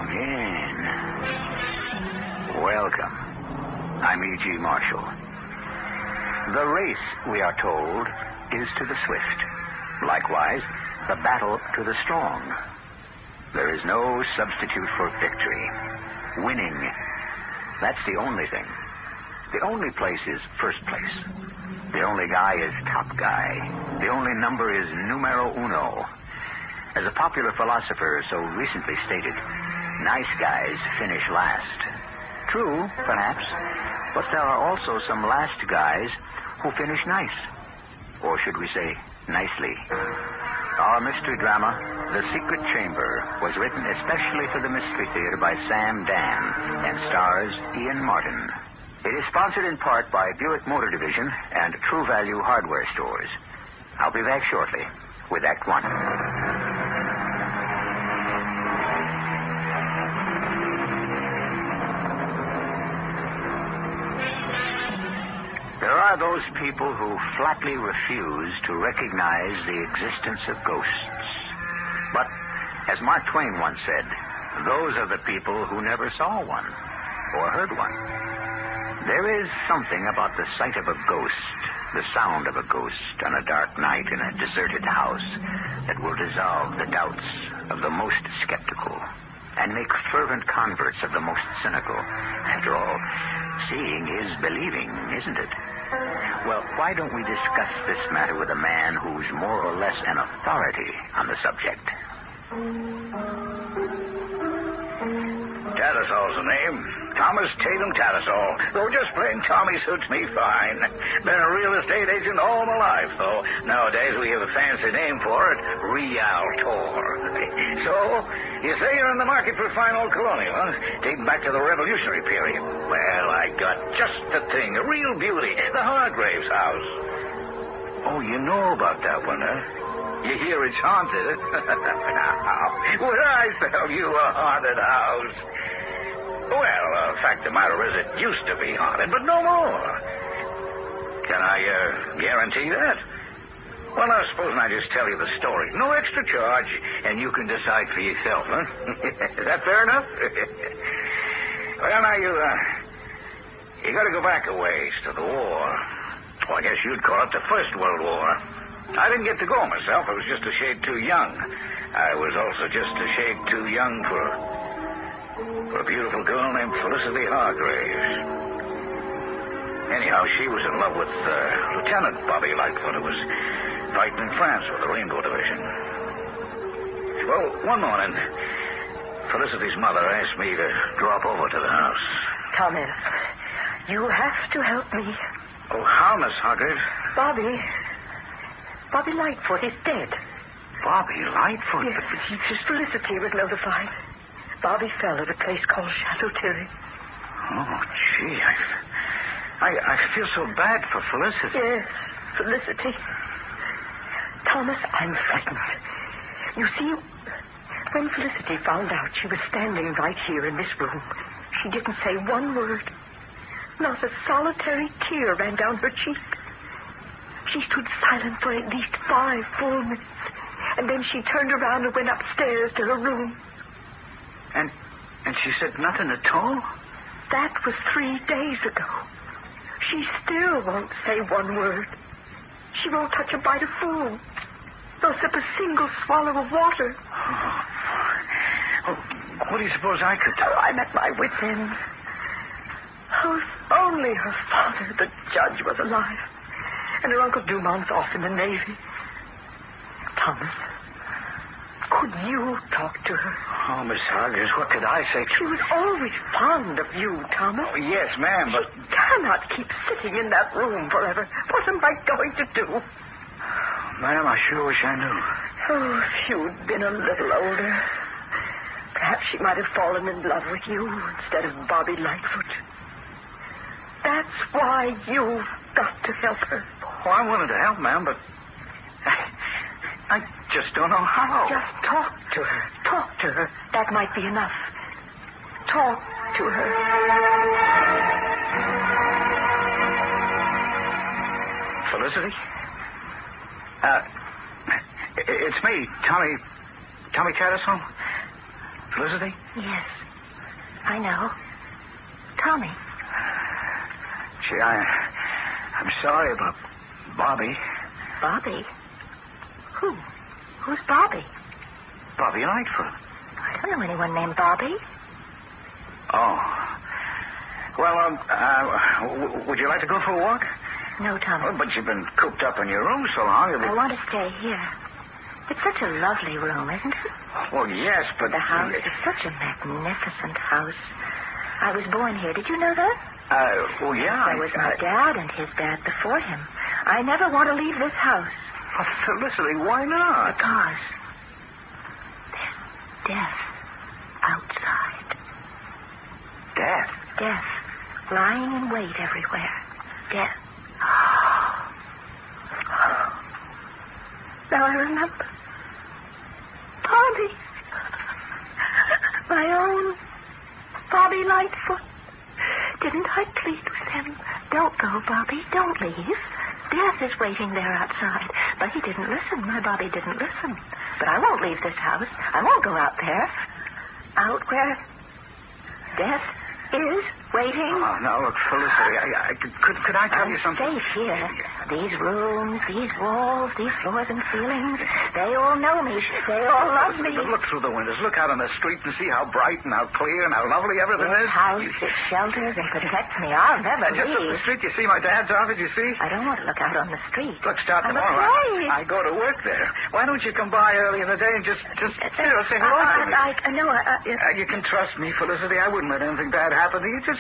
Come in. Welcome. I'm E.G. Marshall. The race, we are told, is to the swift. Likewise, the battle to the strong. There is no substitute for victory. Winning. That's the only thing. The only place is first place. The only guy is top guy. The only number is numero uno. As a popular philosopher so recently stated, nice guys finish last. True, perhaps, but there are also some last guys who finish nice. Or should we say, nicely. Our mystery drama, The Secret Chamber, was written especially for the Mystery Theater by Sam Dan and stars Ian Martin. It is sponsored in part by Buick Motor Division and True Value Hardware Stores. I'll be back shortly with Act One. There are those people who flatly refuse to recognize the existence of ghosts. But, as Mark Twain once said, those are the people who never saw one or heard one. There is something about the sight of a ghost, the sound of a ghost on a dark night in a deserted house that will dissolve the doubts of the most skeptical and make fervent converts of the most cynical. After all, seeing is believing, isn't it? Well, why don't we discuss this matter with a man who's more or less an authority on the subject? Tattersall's the name. Thomas Tatum Tattersall. Though just plain Tommy suits me fine. Been a real estate agent all my life, though. Nowadays we have a fancy name for it, Realtor. So, you say you're in the market for a fine old colonial, huh? Dating back to the Revolutionary period. Well, I got just the thing, a real beauty, the Hargraves house. Oh, you know about that one, huh? You hear it's haunted? Now, would I sell you a haunted house? Well, the fact of the matter is it used to be haunted, but no more. Can I guarantee that? Well, now, supposing I just tell you the story. No extra charge, and you can decide for yourself, huh? Is that fair enough? Well, now, you got to go back a ways to the war. Well, I guess you'd call it the First World War. I didn't get to go myself. I was just a shade too young. I was also just a shade too young for a beautiful girl named Felicity Hargraves. Anyhow, she was in love with Lieutenant Bobby Lightfoot, who was fighting in France with the Rainbow Division. Well, one morning, Felicity's mother asked me to drop over to the house. Thomas, you have to help me. Oh, how, Miss Hargraves? Bobby Lightfoot is dead. Bobby Lightfoot? Yes, Felicity was notified. Bobby fell at a place called Chateau Thierry. Oh, gee, I feel so bad for Felicity. Yes, Felicity. Thomas, I'm frightened. You see, when Felicity found out she was standing right here in this room, she didn't say one word. Not a solitary tear ran down her cheek. She stood silent for at least 5 full minutes, and then she turned around and went upstairs to her room. And she said nothing at all? That was 3 days ago. She still won't say one word. She won't touch a bite of food, nor sip a single swallow of water. Oh, what do you suppose I could do? Oh, I'm at my wit's end. Oh, if only her father, the judge, was alive, and her Uncle Dumont's off in the Navy. Thomas, could you talk to her? Oh, Miss Hargraves, what could I say? She was always fond of you, Thomas. Oh, yes, ma'am, but... She cannot keep sitting in that room forever. What am I going to do? Ma'am, I sure wish I knew. Oh, if you'd been a little older, perhaps she might have fallen in love with you instead of Bobby Lightfoot. That's why you've got to help her. Oh, I'm willing to help, ma'am, but... I just don't know how. Just talk to her. Talk to her. That might be enough. Talk to her. Felicity? It's me, Tommy Tattersall. Felicity? Yes. I know. Tommy. Gee, I'm sorry about Bobby. Bobby? Who? Who's Bobby? Bobby Lightfoot. I don't know anyone named Bobby. Oh. Well, would you like to go for a walk? No, Tommy. Oh, but you've been cooped up in your room so long. I want to stay here. It's such a lovely room, isn't it? Well, yes, but... The house is such a magnificent house. I was born here. Did you know that? Well, yeah. There was my dad and his dad before him. I never want to leave this house. Oh, Felicity, why not? Because there's death outside. Death? Death. Lying in wait everywhere. Death. Now I remember. Bobby. My own Bobby Lightfoot. Didn't I plead with him? Don't go, Bobby. Don't leave. Death is waiting there outside. But he didn't listen. My Bobby didn't listen. But I won't leave this house. I won't go out there. Out where death is waiting. Oh, now, look, Felicity, could I tell you something? I'm safe here. These rooms, these walls, these floors and ceilings, they all know me. They all love me. But look through the windows. Look out on the street and see how bright and how clear and how lovely everything This is. house, it shelters and protects me. I'll never Just up leave. the street, you see my dad's office, you see? I don't want to look out on the street. Look, start I'm tomorrow. afraid. I go to work there. Why don't you come by early in the day and just say hello to me? You can trust me, Felicity. I wouldn't let anything bad happen to you. Just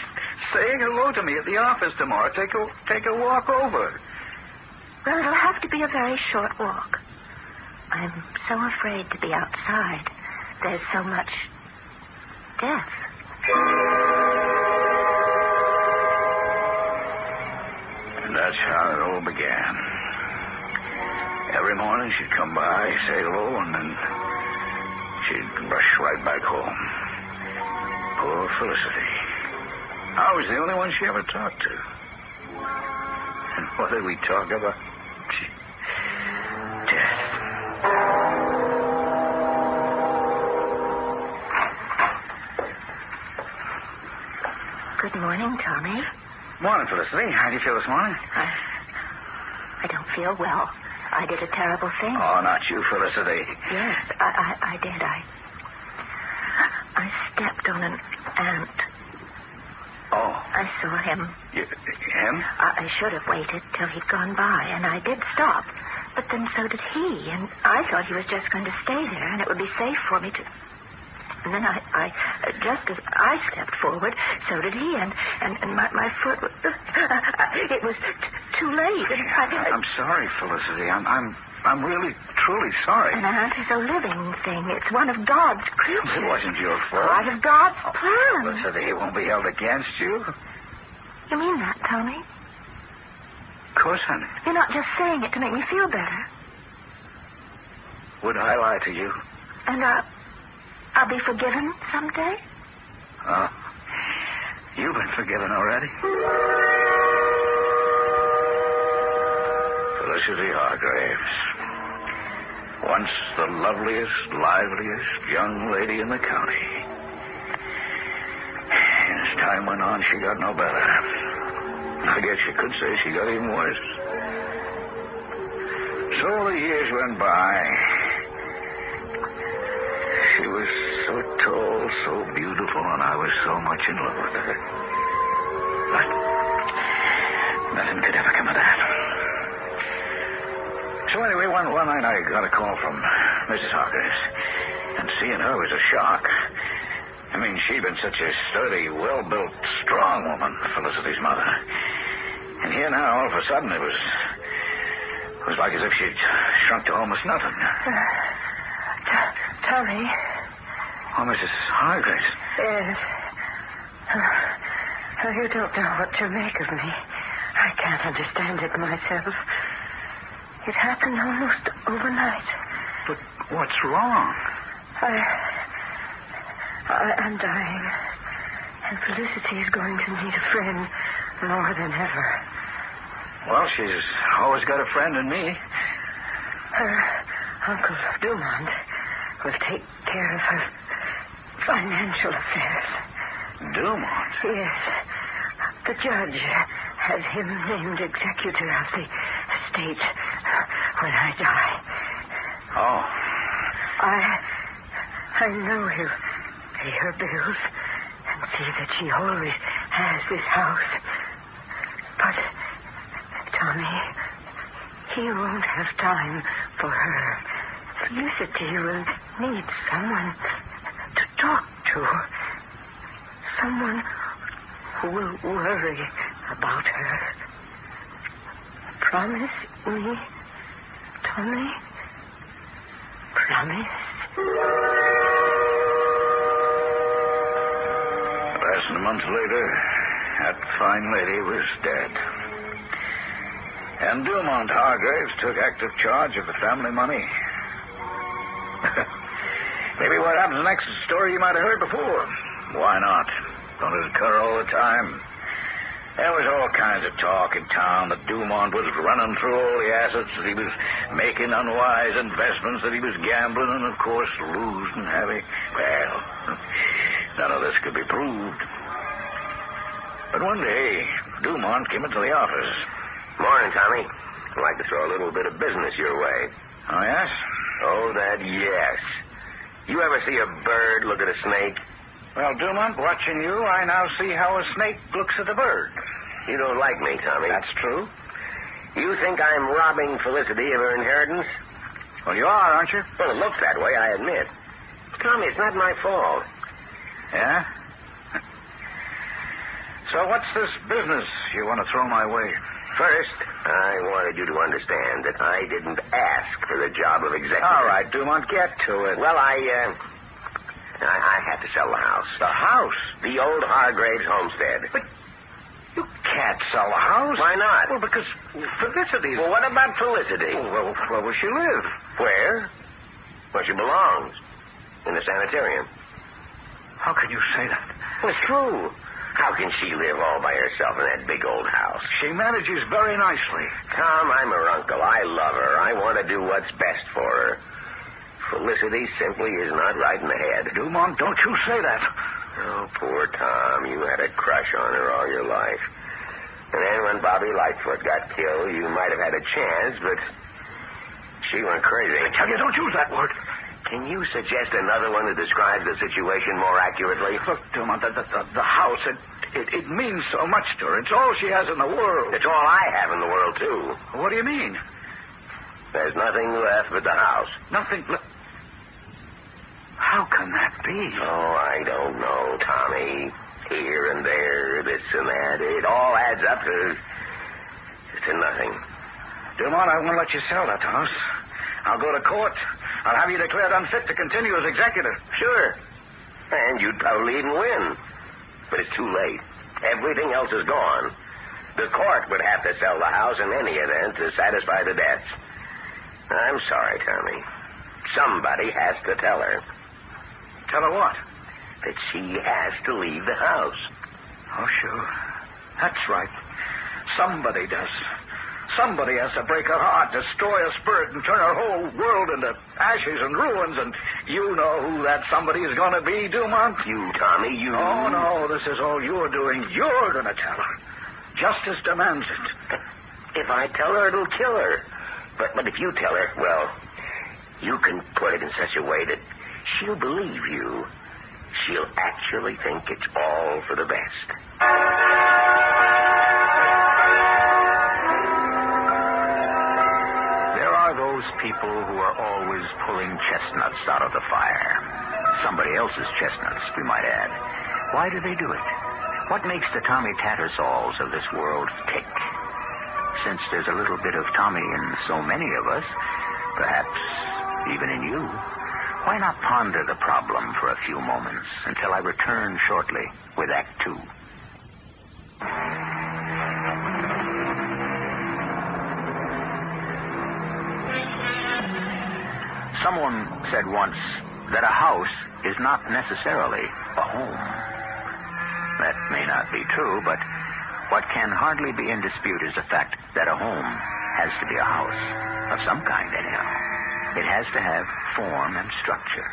say hello to me at the office tomorrow. Take a walk over. Well, it'll have to be a very short walk. I'm so afraid to be outside. There's so much death. And that's how it all began. Every morning she'd come by, say hello, and then she'd rush right back home. Poor Felicity. I was the only one she ever talked to. And what did we talk about? Death. Good morning, Tommy. Morning, Felicity. How do you feel this morning? I don't feel well. I did a terrible thing. Oh, not you, Felicity. Yes, I did. I stepped on an ant. Oh. I saw him. Him? I should have waited till he'd gone by, and I did stop. But then so did he, and I thought he was just going to stay there, and it would be safe for me to... And then I just as I stepped forward, so did he, and my foot was... it was too late. And I'm sorry, Felicity. I'm really, truly sorry. An ant is a living thing. It's one of God's creatures. It wasn't your fault. Part of God's plan. Felicity, it won't be held against you. You mean that, Tommy? Of course, honey. You're not just saying it to make me feel better. Would I lie to you? And I'll be forgiven someday? Oh. You've been forgiven already. Felicity Hargraves. Once the loveliest, liveliest young lady in the county. As time went on, she got no better. I guess you could say she got even worse. So the years went by. She was so tall, so beautiful, and I was so much in love with her. But nothing could ever come of that. So anyway, one night I got a call from Mrs. Hargraves, and seeing her was a shock. I mean, she'd been such a sturdy, well-built, strong woman, Felicity's mother. And here now, all of a sudden, it was like as if she'd shrunk to almost nothing. Tommy. Oh, Mrs. Hargraves. Yes. You don't know what to make of me. I can't understand it myself. It happened almost overnight. But what's wrong? I'm dying. And Felicity is going to need a friend more than ever. Well, she's always got a friend in me. Her Uncle Dumont will take care of her Financial affairs. Dumont? Yes. The judge has him named executor of the estate when I die. Oh. I know he'll pay her bills and see that she always has this house. But, Tommy, he won't have time for her. Felicity will need someone to talk to. Someone who will worry about her. Promise me, Tommy? Promise? Less than a month later, that fine lady was dead. And Dumont Hargraves took active charge of the family money. Maybe what happens next is a story you might have heard before. Why not? Don't it occur all the time? There was all kinds of talk in town that Dumont was running through all the assets, that he was making unwise investments, that he was gambling and, of course, losing heavy. Well, none of this could be proved. But one day, Dumont came into the office. Morning, Tommy. I'd like to throw a little bit of business your way. Oh, yes? Oh, that yes. You ever see a bird look at a snake? Well, Dumont, watching you, I now see how a snake looks at a bird. You don't like me, Tommy. That's true. You think I'm robbing Felicity of her inheritance? Well, you are, aren't you? Well, it looks that way, I admit. Tommy, it's not my fault. Yeah? So what's this business you want to throw my way? First, I wanted you to understand that I didn't ask for the job of executive. All right, Dumont, get to it. Well, I had to sell the house. The house? The old Hargraves homestead. But you can't sell the house. Why not? Well, because Felicity's... Well, what about Felicity? Well, where will she live? Where? Where she belongs. In the sanitarium. How can you say that? Well, it's true. How can she live all by herself in that big old house? She manages very nicely. Tom, I'm her uncle. I love her. I want to do what's best for her. Felicity simply is not right in the head. Dumont, don't you say that. Oh, poor Tom. You had a crush on her all your life. And then when Bobby Lightfoot got killed, you might have had a chance, but she went crazy. I tell you, don't use that word. Can you suggest another one that describes the situation more accurately? Look, Dumont, the house, it means so much to her. It's all she has in the world. It's all I have in the world, too. What do you mean? There's nothing left but the house. Nothing left? How can that be? Oh, I don't know, Tommy. Here and there, this and that. It all adds up to nothing. Dumont, I won't let you sell that house. I'll go to court. I'll have you declared unfit to continue as executor. Sure. And you'd probably even win. But it's too late. Everything else is gone. The court would have to sell the house in any event to satisfy the debts. I'm sorry, Tommy. Somebody has to tell her. Tell her what? That she has to leave the house. Oh, sure. That's right. Somebody does. Somebody has to break her heart, destroy her spirit, and turn her whole world into ashes and ruins, and you know who that somebody is going to be, Dumont. You, Tommy, you... Oh, no, this is all you're doing. You're going to tell her. Justice demands it. If I tell her, it'll kill her. But if you tell her, well, you can put it in such a way that she'll believe you. She'll actually think it's all for the best. There are those people who are always pulling chestnuts out of the fire. Somebody else's chestnuts, we might add. Why do they do it? What makes the Tommy Tattersalls of this world tick? Since there's a little bit of Tommy in so many of us, perhaps even in you, why not ponder the problem for a few moments until I return shortly with Act Two? Someone said once that a house is not necessarily a home. That may not be true, but what can hardly be in dispute is the fact that a home has to be a house. Of some kind, anyhow. It has to have form and structure.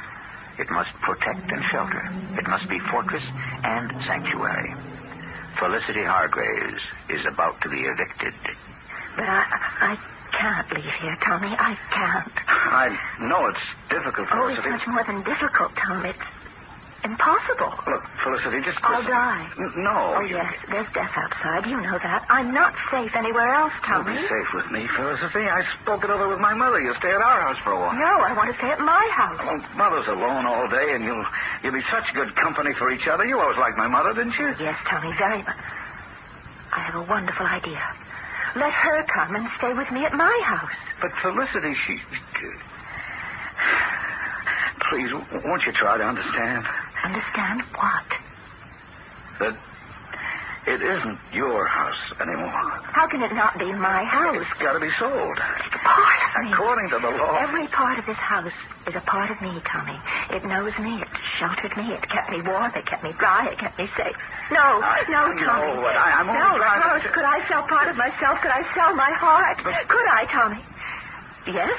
It must protect and shelter. It must be fortress and sanctuary. Felicity Hargraves is about to be evicted. But I can't leave here, Tommy. I can't. I know it's difficult, Oh, it's Felicity. much more than difficult, Tom. It's impossible. Look, Felicity, just I'll listen. die. No. Oh, yes. There's death outside. You know that. I'm not safe anywhere else, You'll Tommy. be safe with me, Felicity. I spoke it over with my mother. You'll stay at our house for a while. No, I want to stay at my house. Well, Mother's alone all day, and you'll be such good company for each other. You always liked my mother, didn't you? Yes, Tommy, very much. I have a wonderful idea. Let her come and stay with me at my house. But Felicity, she... Please, won't you try to understand? Understand what? That it isn't your house anymore. How can it not be my house? It's got to be sold. It's a part of me. According to the law. Every part of this house is a part of me, Tommy. It knows me. It sheltered me. It kept me warm. It kept me dry. It kept me safe. No, Tommy. No, but I'm only no, trying of course. Could I sell part of myself? Could I sell my heart? Could I, Tommy? Yes,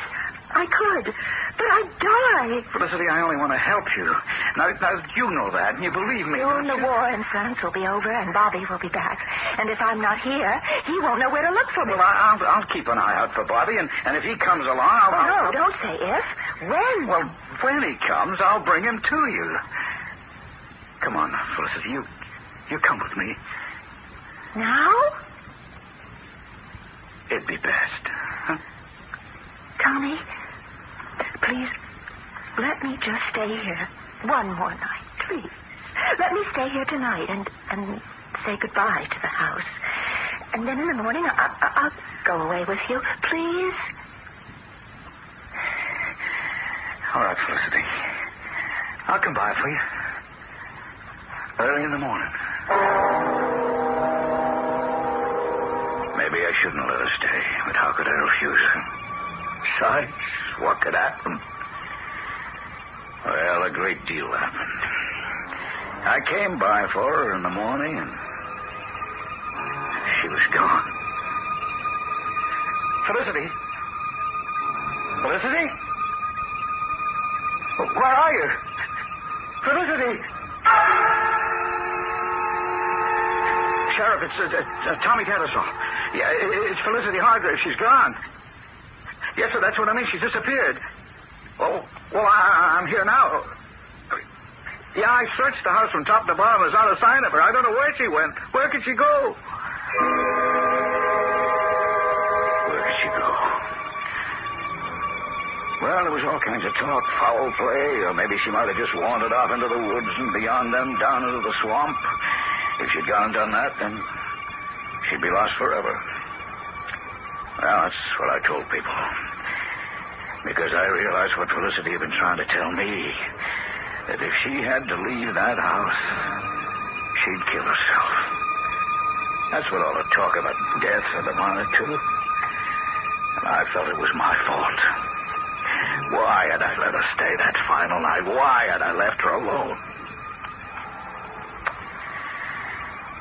I could. But I'd die. Felicity, I only want to help you. Now, you know that, and you believe me. Soon the war in France will be over, and Bobby will be back. And if I'm not here, he won't know where to look for me. Well, I'll keep an eye out for Bobby, and if he comes along, I'll... No, don't say if. When? Well, when he comes, I'll bring him to you. Come on, Felicity, you come with me. Now? It'd be best. Huh? Tommy, please, let me just stay here one more night, please. Let me stay here tonight and say goodbye to the house. And then in the morning, I'll go away with you, please. All right, Felicity. I'll come by for you. Early in the morning. Maybe I shouldn't let her stay, but how could I refuse her? Besides, what could happen? Well, a great deal happened. I came by for her in the morning, and she was gone. Felicity? Felicity? Where are you? Felicity! Sheriff, it's Tommy Tattersall. Yeah, it's Felicity Hargraves. She's gone. Yes, sir, that's what I mean. She's disappeared. Oh, well, I'm here now. Yeah, I searched the house from top to bottom. There's not a sign of her. I don't know where she went. Where could she go? Where could she go? Well, there was all kinds of talk, foul play, or maybe she might have just wandered off into the woods and beyond them down into the swamp. If she'd gone and done that, then she'd be lost forever. Well, that's what I told people. Because I realized what Felicity had been trying to tell me. That if she had to leave that house, she'd kill herself. That's what all the talk about death had amounted to. And I felt it was my fault. Why had I let her stay that final night? Why had I left her alone?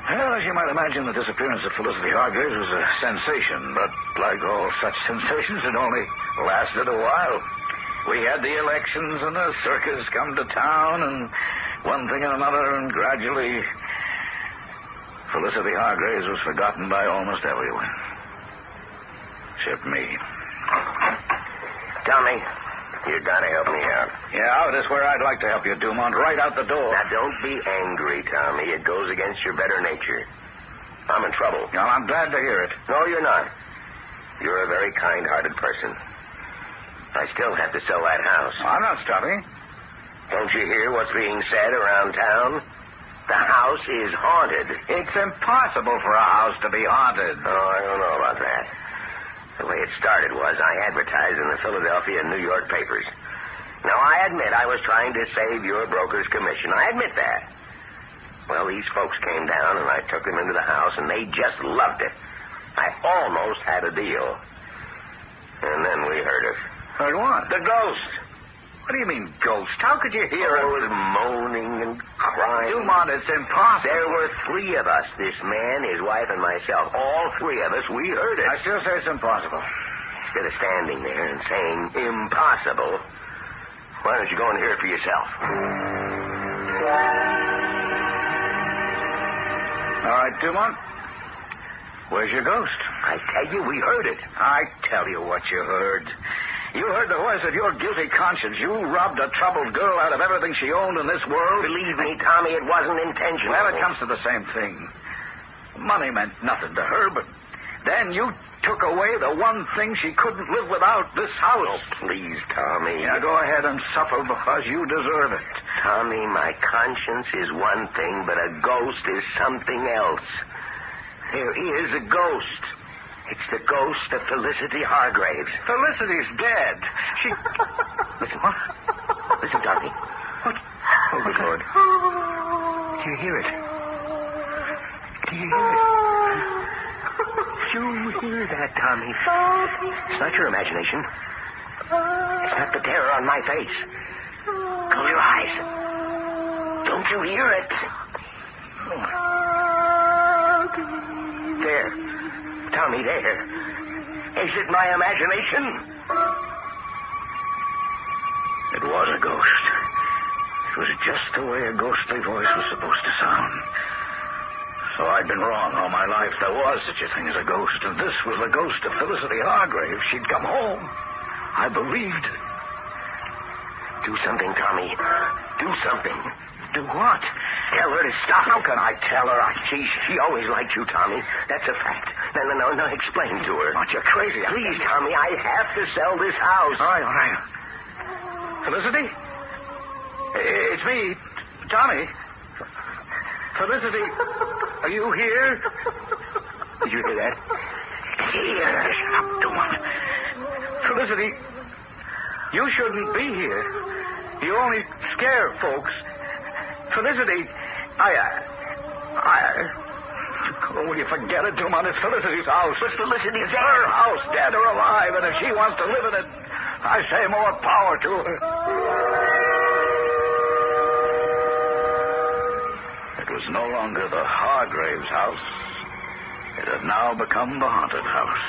Well, as you might imagine, the disappearance of Felicity Hargraves was a sensation, but like all such sensations, it only lasted a while. We had the elections and the circus come to town and one thing and another, and gradually Felicity Hargraves was forgotten by almost everyone. Except me. Tommy, you gotta help me out. Yeah, that's where I'd like to help you, Dumont. Right out the door. Now, don't be angry, Tommy. It goes against your better nature. I'm in trouble. Well, I'm glad to hear it. No, you're not. You're a very kind-hearted person. I still have to sell that house. I'm not stopping. Don't you hear what's being said around town? The house is haunted. It's impossible for a house to be haunted. Oh, I don't know about that. The way it started was I advertised in the Philadelphia and New York papers. Now, I admit I was trying to save your broker's commission. I admit that. Well, these folks came down, and I took them into the house, and they just loved it. I almost had a deal. And then we heard it. Heard what? The ghost. What do you mean, ghost? How could you hear It it? was moaning and crying. Dumont, it's impossible. There were three of us, this man, his wife, and myself. All three of us, we heard it. I still say it's impossible. Instead of standing there and saying impossible, Why don't you go and hear it for yourself? All right, Dumont. Where's your ghost? I tell you, we heard it. I tell you what you heard. You heard the voice of your guilty conscience. You robbed a troubled girl out of everything she owned in this world. Believe me, Tommy, it wasn't intentional. Well, it comes to the same thing. Money meant nothing to her, but then you took away the one thing she couldn't live without, this house. Oh, please, Tommy. Yeah, go ahead and suffer because you deserve it. Tommy, my conscience is one thing, but a ghost is something else. There is a ghost. It's the ghost of Felicity Hargraves. Felicity's dead. She... Listen, what? Listen, Tommy. What? Oh, good Lord. Do you hear it? Do you hear it? Do you hear that, Tommy? It's not your imagination. It's not the terror on my face. Close your eyes. Don't you hear it? There. Tommy, there. Is it my imagination? It was a ghost. It was just the way a ghostly voice was supposed to sound. So I'd been wrong all my life. There was such a thing as a ghost, and this was the ghost of Felicity Hargraves. She'd come home. I believed. Do something, Tommy. Do something. Do what? Tell her to stop. How can I tell her? She always liked you, Tommy. That's a fact. No, explain to her. Aren't you crazy? Please, Tommy, I have to sell this house. All right. Felicity? It's me, Tommy. Felicity, are you here? Did you hear that? Here. Shut up, Dumont. Felicity, you shouldn't be here. You only scare folks. Felicity, Oh, will you forget it, Dumont? It's Felicity's house. But Felicity's It's her house, dead or alive, and if she wants to live in it, I say more power to her. It was no longer the Hargraves' house. It had now become the haunted house.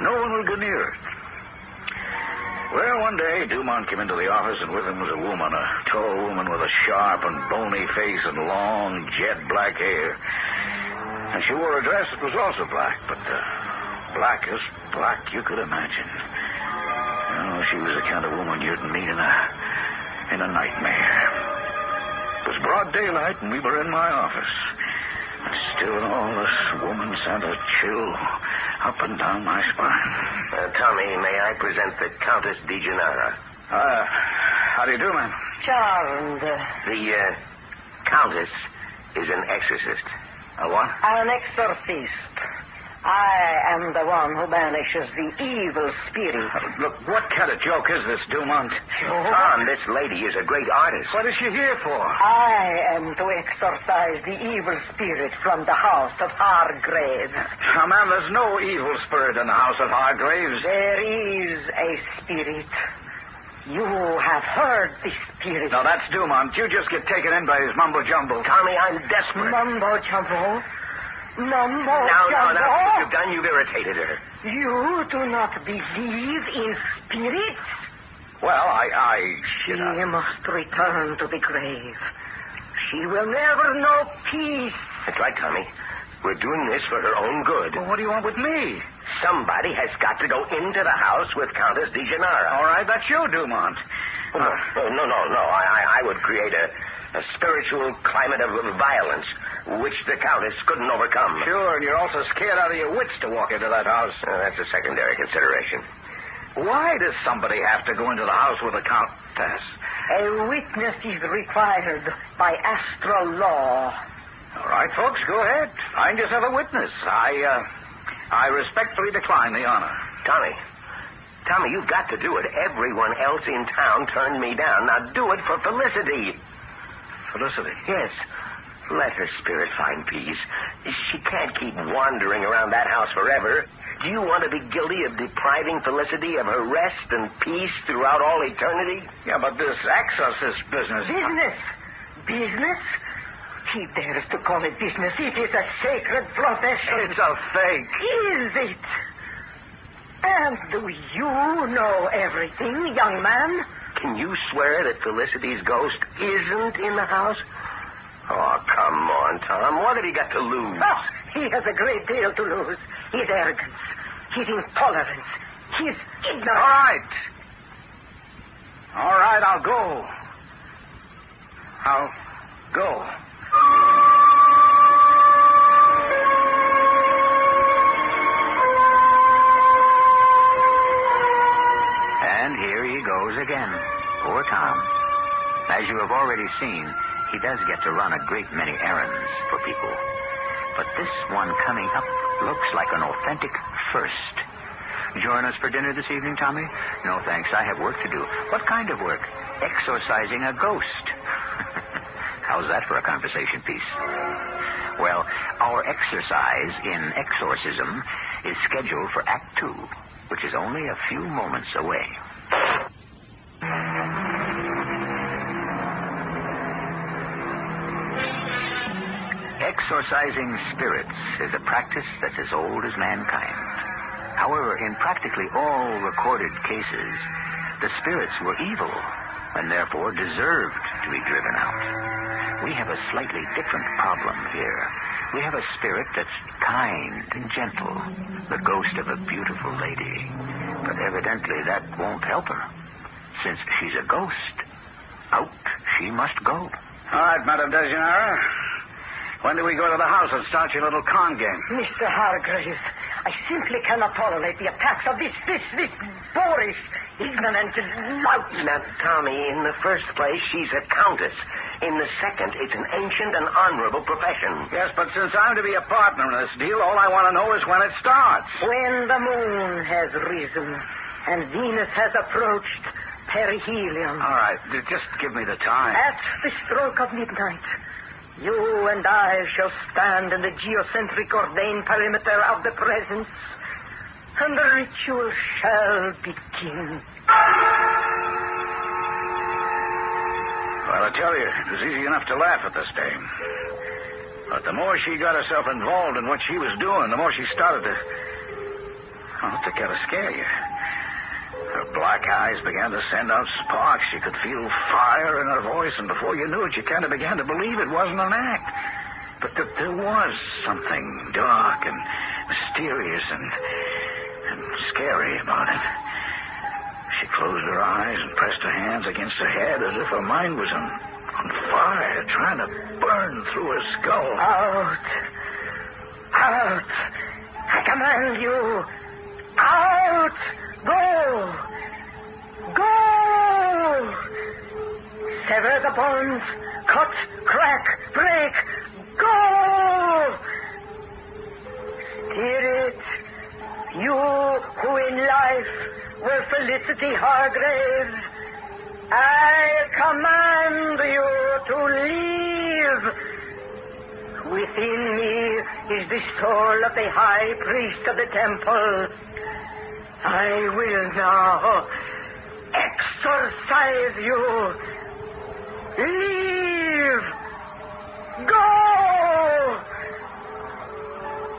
No one will go near it. Well, one day, Dumont came into the office, and with him was a woman, a tall woman with a sharp and bony face and long, jet black hair. And she wore a dress that was also black, but the blackest black you could imagine. Oh, she was the kind of woman you'd meet in a nightmare. It was broad daylight, and we were in my office. And still all this woman sent a chill up and down my spine. Tommy, may I present the Countess DeGennaro? How do you do, ma'am? Charmed. The Countess is an exorcist. A what? An exorcist. I am the one who banishes the evil spirit. Look, what kind of joke is this, Dumont? Tom, this lady is a great artist. What is she here for? I am to exorcise the evil spirit from the house of Hargraves. Now, ma'am, there's no evil spirit in the house of Hargraves. There is a spirit. You have heard the spirit. No, that's Dumont. You just get taken in by his mumbo-jumbo. Tommy, I'm desperate. Mumbo-jumbo? Now, what you've done, you've irritated her. You do not believe in spirits? Well, She must return to the grave. She will never know peace. That's right, Tommy. We're doing this for her own good. Well, what do you want with me? Somebody has got to go into the house with Countess DeGennaro. All right, that's you, Dumont. No. I would create a spiritual climate of violence, which the Countess couldn't overcome. Sure, and you're also scared out of your wits to walk into that house. That's a secondary consideration. Why does somebody have to go into the house with a Countess? A witness is required by astral law. All right, folks, go ahead. Find yourself a witness. I respectfully decline the honor. Tommy, you've got to do it. Everyone else in town turned me down. Now do it for Felicity. Felicity? Yes. Let her spirit find peace. She can't keep wandering around that house forever. Do you want to be guilty of depriving Felicity of her rest and peace throughout all eternity? Yeah, but this exorcist business... Business? He dares to call it business. It is a sacred profession. It's a fake. Is it? And do you know everything, young man? Can you swear that Felicity's ghost isn't in the house? Oh, come on, Tom. What have you got to lose? Oh, he has a great deal to lose. His arrogance, his intolerance, his ignorance. All right, I'll go. I'll go. And here he goes again. Poor Tom. As you have already seen, he does get to run a great many errands for people. But this one coming up looks like an authentic first. Join us for dinner this evening, Tommy? No, thanks. I have work to do. What kind of work? Exorcising a ghost. How's that for a conversation piece? Well, our exercise in exorcism is scheduled for Act 2, which is only a few moments away. Exorcising spirits is a practice that's as old as mankind. However, in practically all recorded cases, the spirits were evil and therefore deserved to be driven out. We have a slightly different problem here. We have a spirit that's kind and gentle, the ghost of a beautiful lady. But evidently that won't help her. Since she's a ghost, out she must go. All right, Madame Dejanara. When do we go to the house and start your little con game? Mr. Hargraves, I simply cannot tolerate the attacks of this boorish, ignorant lout. Now, Tommy, in the first place, she's a countess. In the second, it's an ancient and honorable profession. Yes, but since I'm to be a partner in this deal, all I want to know is when it starts. When the moon has risen and Venus has approached perihelion. All right, just give me the time. At the stroke of midnight, you and I shall stand in the geocentric ordained perimeter of the presence, and the ritual shall begin. Well, I tell you, it was easy enough to laugh at this dame. But the more she got herself involved in what she was doing, the more she started to kind of scare you. Her black eyes began to send out sparks. You could feel fire in her voice, and before you knew it, you kind of began to believe it wasn't an act. But that there was something dark and mysterious and scary about it. She closed her eyes and pressed her hands against her head as if her mind was on fire, trying to burn through her skull. Out! Out! I command you! Out! Go! Go! Sever the bonds, cut, crack, break, go! Spirit, you who in life were Felicity Hargraves, I command you to leave. Within me is the soul of the high priest of the temple. I will now exorcise you. Leave. Go.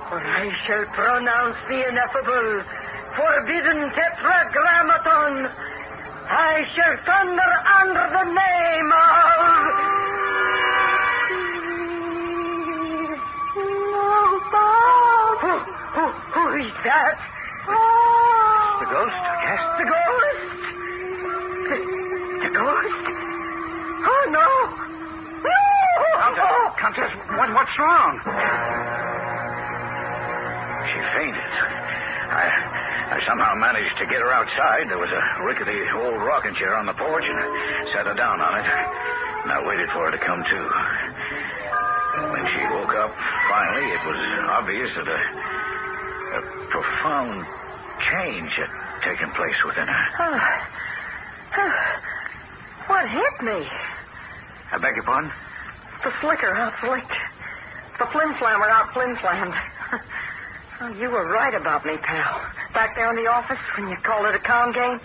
For I shall pronounce the ineffable, forbidden tetragrammaton. I shall thunder under the name of... Who is that? The ghost, I guess. The ghost? The ghost? Oh, no. No! Countess, what's wrong? She fainted. I somehow managed to get her outside. There was a rickety old rocking chair on the porch, and I sat her down on it. And I waited for her to come to. When she woke up, finally, it was obvious that a profound change had taken place within her. What hit me? I beg your pardon? The slicker out slicked. The flim-flammer out flim-flammed. Oh, you were right about me, pal. Back there in the office when you called it a con game.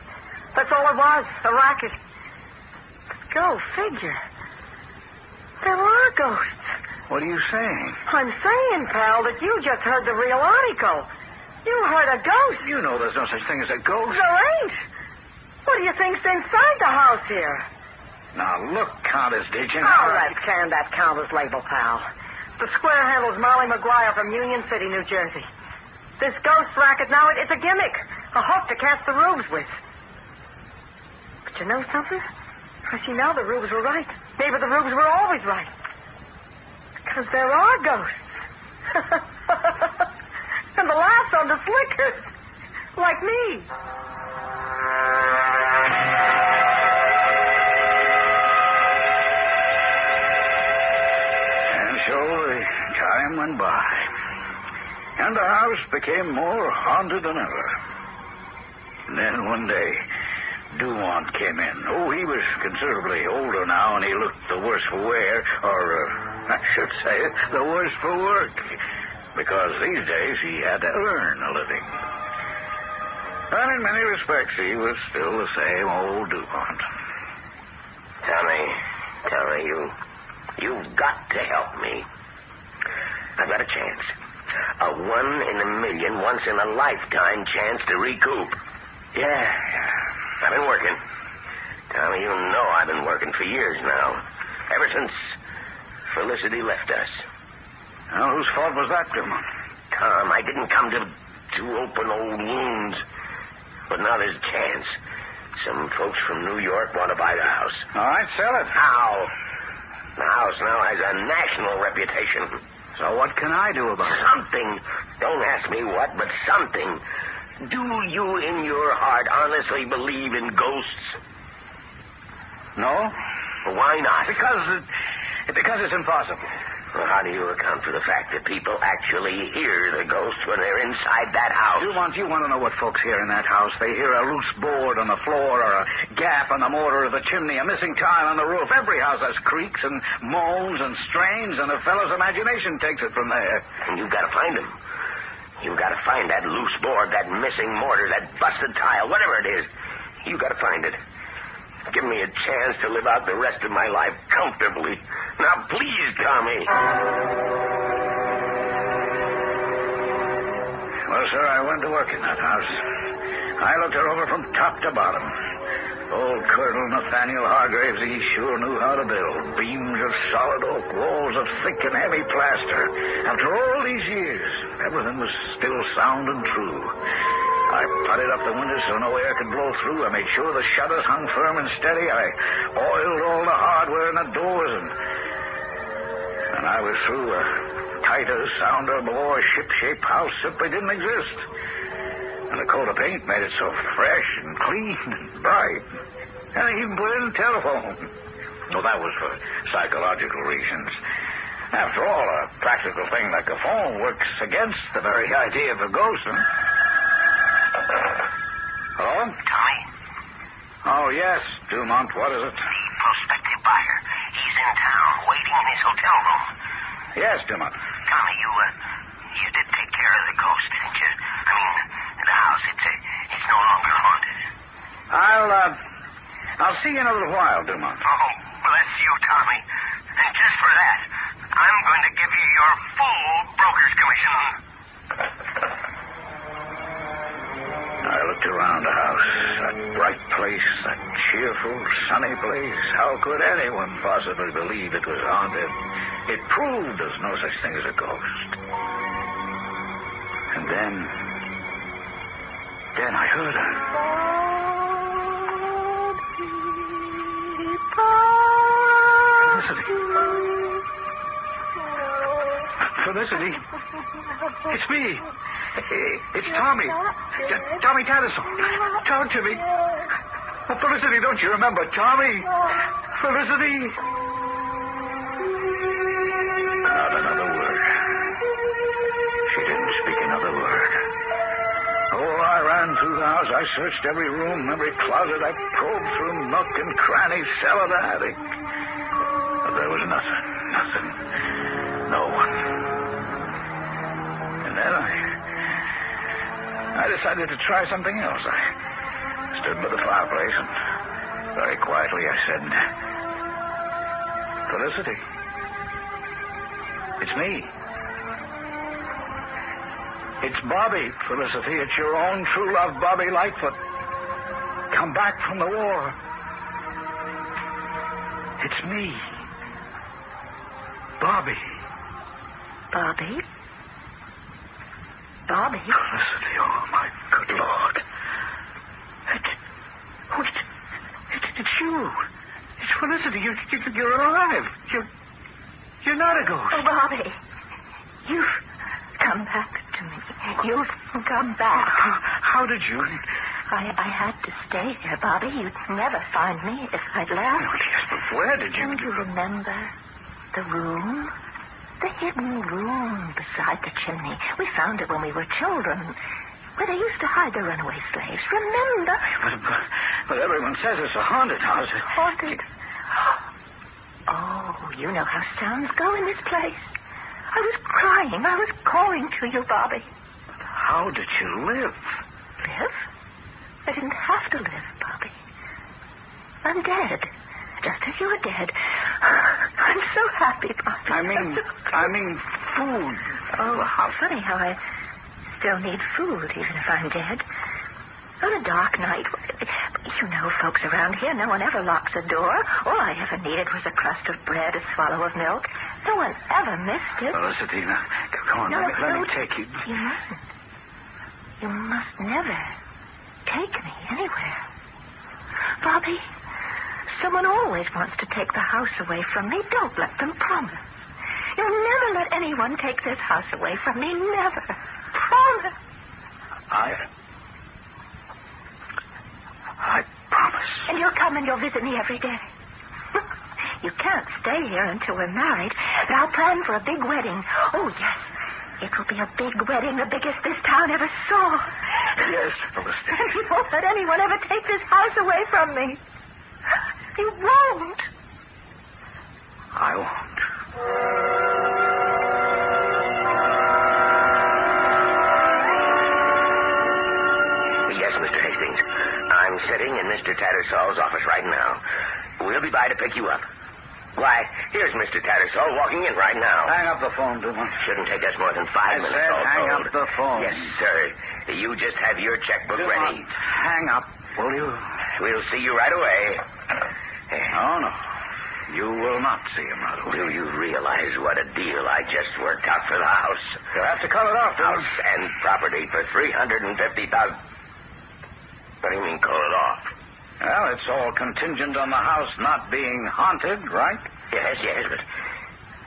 That's all it was, a racket. But go figure. There are ghosts. What are you saying? I'm saying, pal, that you just heard the real article. You heard a ghost. You know there's no such thing as a ghost. There ain't. What do you think's inside the house here? Now, look, Countess, did you know? Oh, let's can that Countess label, pal. The square handle's Molly McGuire from Union City, New Jersey. This ghost racket now, it's a gimmick. A hook to catch the rubes with. But you know something? I see now the rubes were right. Maybe the rubes were always right. Because there are ghosts. And the laughs on the slickers. Like me. And so the time went by. And the house became more haunted than ever. And then one day, Dumont came in. Oh, he was considerably older now, and he looked the worse for wear, or I should say, the worse for work. Because these days he had to earn a living. And in many respects, he was still the same old Dumont. Tommy, you've got to help me. I've got a chance. A 1 in a million, once in a lifetime chance to recoup. Yeah. I've been working. Tommy, you know I've been working for years now. Ever since Felicity left us. Now, whose fault was that, Dumont? Tom, I didn't come to open old wounds. But now there's a chance. Some folks from New York want to buy the house. All right, sell it. How? The house now has a national reputation. So what can I do about it? Something. Don't ask me what, but something. Do you in your heart honestly believe in ghosts? No. Why not? Because it's impossible. Well, how do you account for the fact that people actually hear the ghosts when they're inside that house? You want to know what folks hear in that house. They hear a loose board on the floor or a gap on the mortar of the chimney, a missing tile on the roof. Every house has creaks and moans and strains, and a fellow's imagination takes it from there. And you've got to find them. You've got to find that loose board, that missing mortar, that busted tile, whatever it is. You've got to find it. Give me a chance to live out the rest of my life comfortably. Now, please, Tommy. Well, sir, I went to work in that house. I looked her over from top to bottom. Old Colonel Nathaniel Hargraves, he sure knew how to build. Beams of solid oak, walls of thick and heavy plaster. After all these years, everything was still sound and true. I putted up the windows so no air could blow through. I made sure the shutters hung firm and steady. I oiled all the hardware in the doors, and I was through a tighter, sounder, more ship-shape house simply didn't exist. And the coat of paint made it so fresh and clean and bright. And I even put in a telephone. Well, that was for psychological reasons. After all, a practical thing like a phone works against the very idea of a ghost, huh? Hello? Tommy? Oh, yes, Dumont. What is it? The prospective buyer. He's in town, waiting in his hotel room. Yes, Dumont. Tommy, you did take care of the ghost, didn't you? I mean, the house, it's no longer haunted. I'll see you in a little while, Dumont. Oh, bless you, Tommy. And just for that, I'm going to give you your full broker's commission. I looked around the house, that bright place, that cheerful, sunny place. How could anyone possibly believe it was haunted? It proved there's no such thing as a ghost. And then I heard her. Felicity. It's me. It's Tommy. Tommy Tattersall. Talk to me. Oh, Felicity, don't you remember Tommy? Felicity. Not another word. She didn't speak another word. Oh, I ran through the house. I searched every room, every closet. I probed through nook and cranny, cellar to attic. But there was nothing. No one. And then I decided to try something else. I stood by the fireplace and very quietly I said, Felicity, it's me. It's Bobby, Felicity. It's your own true love, Bobby Lightfoot. come back from the war. It's me. Bobby. Bobby? Bobby? Felicity, oh, my good Lord. It's you. It's Felicity. You're alive. You're not a ghost. Oh, Bobby. You've come back to me. You've come back. How did you? I had to stay here, Bobby. You'd never find me if I'd left. Oh, yes, but where did you... Don't you remember the room? The hidden room beside the chimney. We found it when we were children, where they used to hide the runaway slaves. Remember? But everyone says it's a haunted house. Haunted? Oh, you know how sounds go in this place. I was crying. I was calling to you, Bobby. How did you live? Live? I didn't have to live, Bobby. I'm dead. Just as you were dead. I'm so happy, Bobby. I mean food. Oh, how funny how I still need food, even if I'm dead. On a dark night, you know folks around here, no one ever locks a door. All I ever needed was a crust of bread, a swallow of milk. No one ever missed it. Felicity, now, come on, let me take you. You mustn't. You must never take me anywhere. Bobby, someone always wants to take the house away from me. Don't let them promise. You'll never let anyone take this house away from me. Never. Promise. I promise. And you'll come and you'll visit me every day. You can't stay here until we're married, but I'll plan for a big wedding. Oh, yes. It will be a big wedding, the biggest this town ever saw. Yes, Felicity. And you won't let anyone ever take this house away from me. You won't. I won't. Yes, Mr. Hastings. I'm sitting in Mr. Tattersall's office right now. We'll be by to pick you up. Why, here's Mr. Tattersall walking in right now. Hang up the phone, Dumont. Shouldn't take us more than 5 minutes. I said hang up the phone. Yes, sir. You just have your checkbook ready. Hang up, will you? We'll see you right away. No. You will not see him right away. Do you realize what a deal I just worked out for the house? You'll have to cut it off, Dumont. House and property for $350,000. What do you mean, call it off? Well, it's all contingent on the house not being haunted, right? Yes,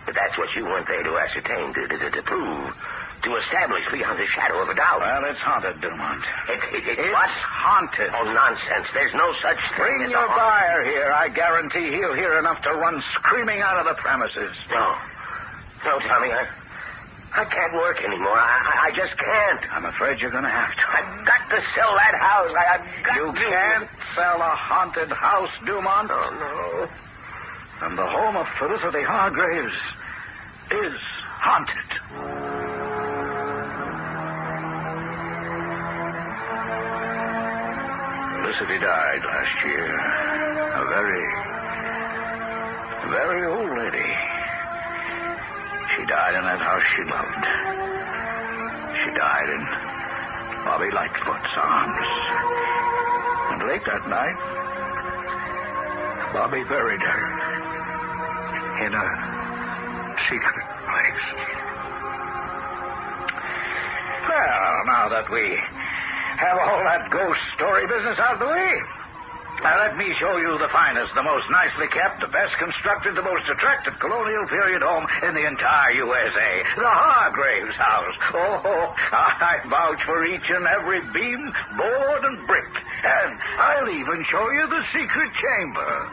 but that's what you want they to ascertain, to prove, to establish beyond the shadow of a doubt. Well, it's haunted, Dumont. It's what? Haunted. Oh, nonsense. There's no such thing Bring as your a buyer here. I guarantee he'll hear enough to run screaming out of the premises. No, Tommy, I can't work anymore. I just can't. I'm afraid you're going to have to. I've got to sell that house. I've got You to. can't sell a haunted house, Dumont. Oh, no. And the home of Felicity Hargraves is haunted. Felicity died last year. A very old lady. She died in that house she loved. She died in Bobby Lightfoot's arms. And late that night, Bobby buried her in a secret place. Well, now that we have all that ghost story business out of the way, let me show you the finest, the most nicely kept, the best constructed, the most attractive colonial period home in the entire USA. The Hargraves house. Oh, I vouch for each and every beam, board, and brick. And I'll even show you the secret chamber.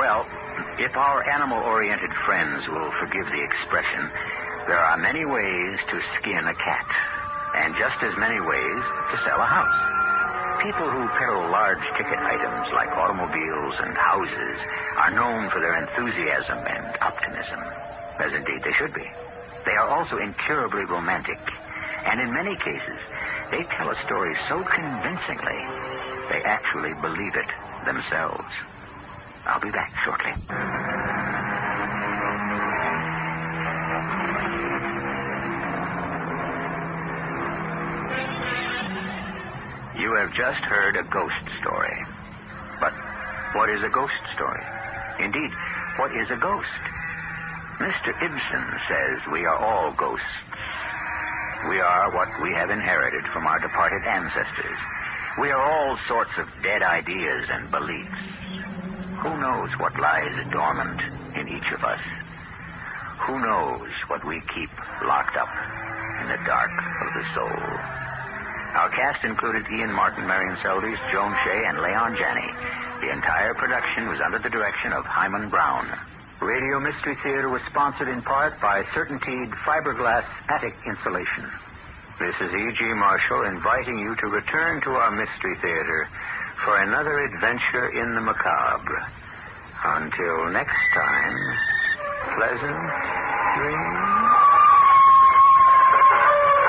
Well, if our animal-oriented friends will forgive the expression, there are many ways to skin a cat, and just as many ways to sell a house. People who peddle large ticket items like automobiles and houses are known for their enthusiasm and optimism, as indeed they should be. They are also incurably romantic, and in many cases, they tell a story so convincingly, they actually believe it themselves. I'll be back shortly. You have just heard a ghost story. But what is a ghost story? Indeed, what is a ghost? Mr. Ibsen says we are all ghosts. We are what we have inherited from our departed ancestors. We are all sorts of dead ideas and beliefs. Who knows what lies dormant in each of us? Who knows what we keep locked up in the dark of the soul? Our cast included Ian Martin, Marion Seldes, Joan Shea, and Leon Janney. The entire production was under the direction of Hyman Brown. Radio Mystery Theater was sponsored in part by Certainteed fiberglass attic insulation. This is E.G. Marshall inviting you to return to our Mystery Theater for another adventure in the macabre. Until next time, pleasant dreams.